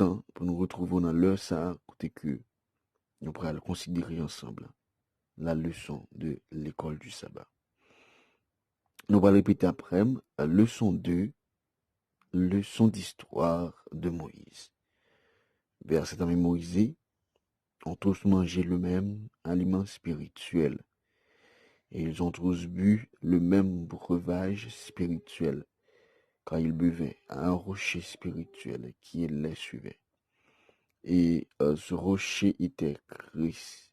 content pour nous retrouver dans l'heure ça, côté que nous pourrons le considérer ensemble la leçon de l'école du sabbat. Nous allons répéter après, leçon 2, leçon d'histoire de Moïse. Verset à mémoriser, ont tous mangé le même aliment spirituel, et ils ont tous bu le même breuvage spirituel, car ils buvaient à un rocher spirituel qui les suivait. Et ce rocher était Christ.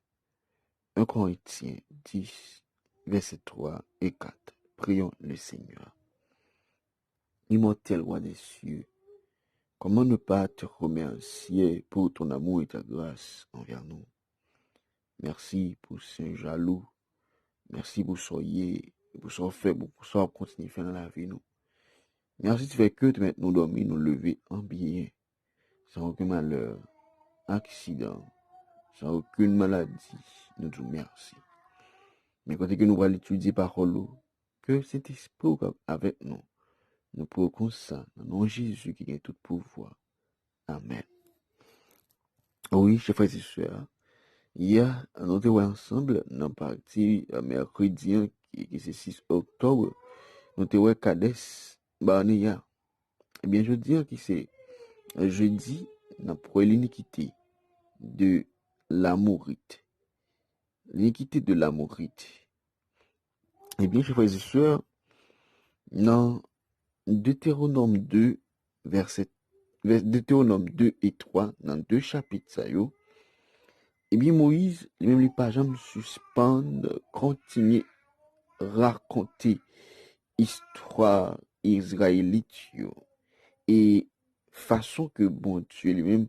1 Corinthiens 10, versets 3 et 4. Prions le Seigneur. Immortel roi des cieux, comment ne pas te remercier pour ton amour et ta grâce envers nous? Merci pour ce jaloux. Merci pour soyez, pour ce fait, pour ce continuer à faire dans la vie nous. Merci de faire que de mettre nous dormir, nous lever en bien, sans aucun malheur, accident, sans aucune maladie. Nous disons merci. Mais quand que nous allons étudier parole, que cet esprit avec nous, nous pouvons ça, dans le nom de Jésus qui a tout pouvoir. Amen. Oui, chers frères et sœurs, hier, nous étions ensemble dans la partie mercredi, qui est 6 octobre, nous étions Kades, Barnea. Eh bien, je veux dire que c'est jeudi, nous avons l'iniquité de l'amourite. L'iniquité de l'amourite. Eh bien, chers frères et sœurs, dans Deutéronome 2, Deutéronome 2 et 3, dans deux chapitres, ça y est, eh bien, Moïse, lui-même, il pas jamais suspendre, continuer, raconter histoire israélite, et façon que bon Dieu lui-même,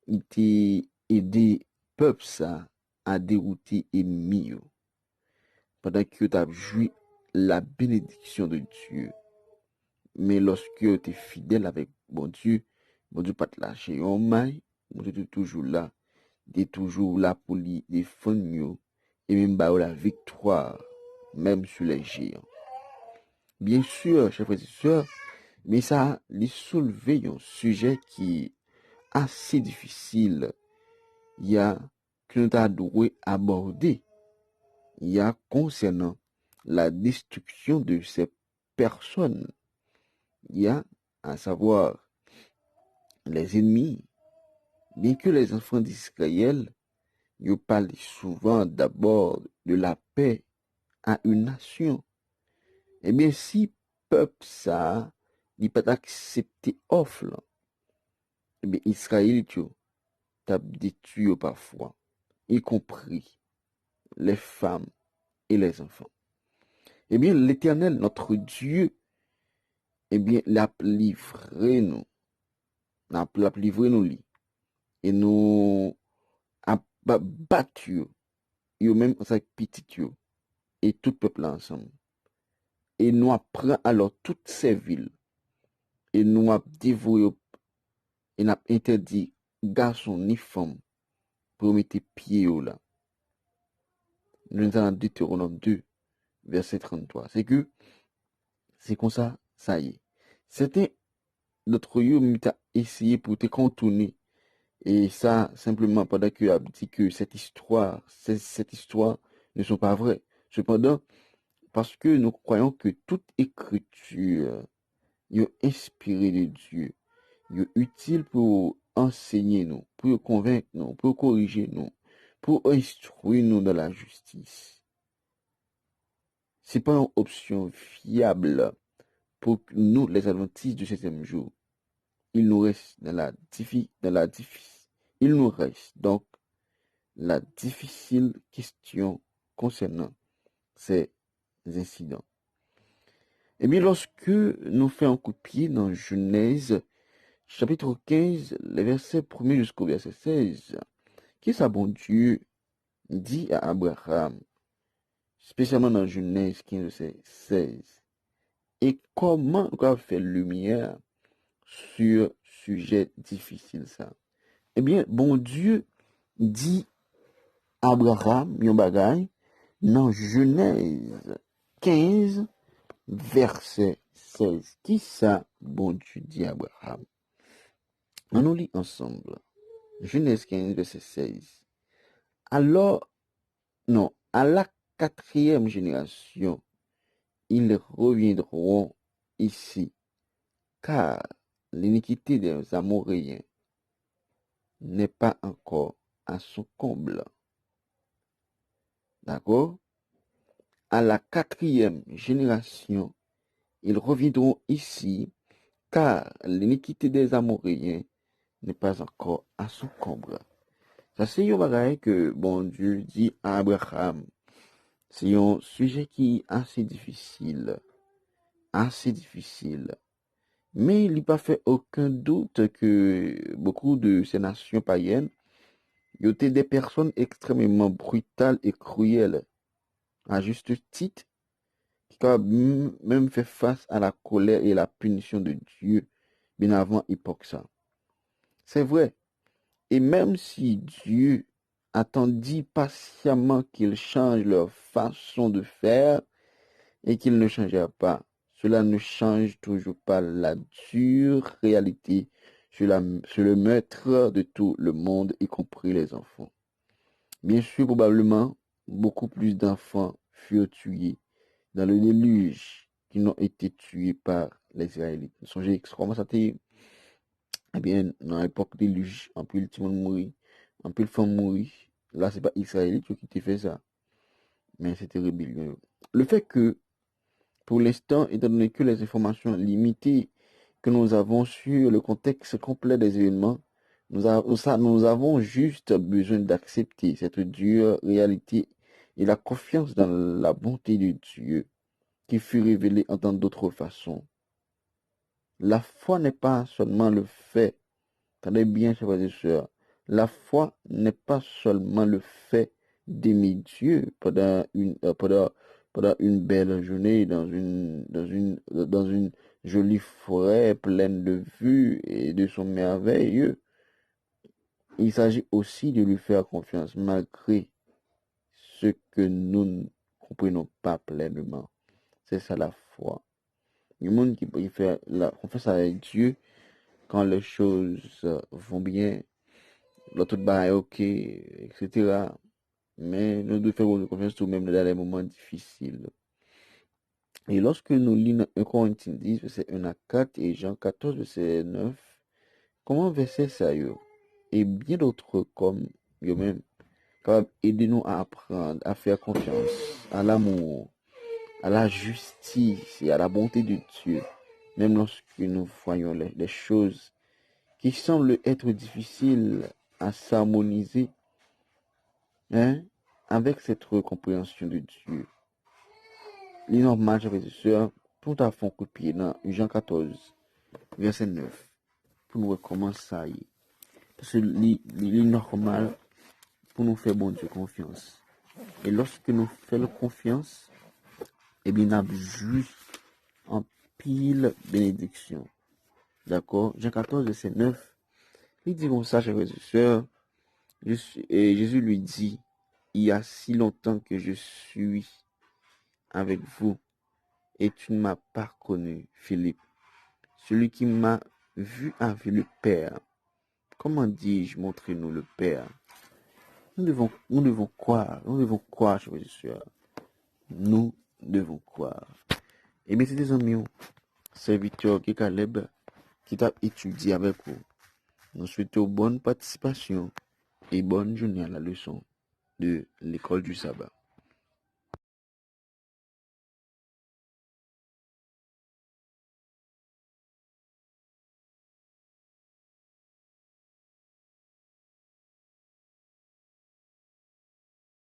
il t'a aidé peuple ça à dérouter ennemi, pendant que tu as joui la bénédiction de Dieu. Mais lorsque tu es fidèle avec bon Dieu pas te lâcher en maille, bon Dieu est toujours là, il est toujours là pour lui défendre et même bah la victoire, même sur les géants. Bien sûr, chers frères et sœurs, mais ça lui soulever un sujet qui est assez difficile. Il y a que nous avons aborder. Il y a concernant la destruction de ces personnes. Il y a à savoir les ennemis. Bien que les enfants d'Israël, ils parlent souvent d'abord de la paix à une nation. Eh bien, si peuple ça, n'est pas accepté offre, eh bien, Israël, tu as détruit parfois, y compris les femmes et les enfants. Eh bien, l'Éternel, notre Dieu, eh bien, l'a livré nous, l'a livré nous, et nous a battu, yo même en petit, et tout peuple ensemble. Et nous apprenons alors toutes ces villes, et nous a dévoué, et n'a interdit garçon ni femme pour mettre pied là. Nous sommes dans Deutéronome 2, verset 33. C'est comme ça, ça y est. C'était notre yo a essayé pour te contourner. Et ça, simplement, pendant qu'il a dit que cette histoire ne sont pas vraies. Cependant, parce que nous croyons que toute écriture est inspirée de Dieu, est utile pour enseigner nous, pour convaincre nous, pour corriger nous, pour instruire nous dans la justice. C'est pas une option fiable pour nous, les adventistes du 7e jour. Il nous reste il nous reste donc la difficile question concernant ces incidents. Eh bien, lorsque nous faisons un coup de pied dans Genèse, chapitre 15, les versets 1er jusqu'au verset 16, qui ça bon Dieu dit à Abraham, spécialement dans Genèse 15, verset 16, et comment on va faire lumière sur sujet difficile ça. Eh bien, bon Dieu dit à Abraham, yon bagay, dans Genèse 15, verset 16. Qui ça, bon Dieu dit à Abraham? On nous lit ensemble. Genèse 15, verset 16. Alors, non, à la 4e génération, ils reviendront ici, car l'iniquité des Amoréens n'est pas encore à son comble. D'accord? À la 4e génération, ils reviendront ici, car l'iniquité des Amoréens n'est pas encore à son comble. Ça, c'est un bagage que bon Dieu dit à Abraham. C'est un sujet qui est assez difficile. Assez difficile. Mais il n'y a pas fait aucun doute que beaucoup de ces nations païennes étaient des personnes extrêmement brutales et cruelles, à juste titre, qui ont même fait face à la colère et la punition de Dieu bien avant l'époque ça. C'est vrai. Et même si Dieu attendit patiemment qu'ils changent leur façon de faire et qu'ils ne changèrent pas, cela ne change toujours pas la dure réalité sur le meurtre de tout le monde, y compris les enfants. Bien sûr, probablement, beaucoup plus d'enfants furent tués dans le déluge qui n'ont été tués par les Israélites. Songez comment ça était, eh bien, dans l'époque déluge, en plus, tout le monde mourit, en plus, le femme mourit. Là, c'est pas Israélite qui fait ça, mais c'était rébellion. Le fait que, pour l'instant, étant donné que les informations limitées que nous avons sur le contexte complet des événements, nous avons juste besoin d'accepter cette dure réalité et la confiance dans la bonté de Dieu qui fut révélée en tant d'autres façons. La foi n'est pas seulement le fait, attendez bien, chers frères et sœurs, la foi n'est pas seulement le fait d'aimer Dieu pendant une belle journée dans une jolie forêt pleine de vues et de son merveilleux. Il s'agit aussi de lui faire confiance malgré ce que nous ne comprenons pas pleinement. C'est ça la foi. Le monde qui peut faire la confiance avec Dieu quand les choses vont bien, l'autre est ok, etc. Mais nous devons faire confiance tout de même dans les moments difficiles. Et lorsque nous lisons 1 Corinthiens 10, verset 1 à 4 et Jean 14, verset 9, comment verset ça yo? Et bien d'autres comme eux-mêmes, capables d'aider nous à apprendre, à faire confiance, à l'amour, à la justice et à la bonté de Dieu, même lorsque nous voyons les choses qui semblent être difficiles à s'harmoniser, hein, avec cette compréhension de Dieu. Il est normal, chers frères et sœurs, pour ta fond coup de pied dans Jean 14, verset 9, pour nous voir comment ça y est. Parce que il est normal pour nous faire bon Dieu confiance. Et lorsque nous faisons confiance, eh bien, nous avons juste en pile bénédiction. D'accord? Jean 14, verset 9, il dit comme ça, chers frères et sœurs, et Jésus lui dit, il y a si longtemps que je suis avec vous, et tu ne m'as pas connu, Philippe. Celui qui m'a vu a vu le Père. Comment dis-je, montrez-nous le Père? Nous devons croire, chers frères et sœurs. Nous devons croire. Et bien, c'est des amis, serviteurs qui Caleb, qui t'a étudié avec vous. Nous souhaitons bonne participation et bonne journée à la leçon de l'école du sabbat.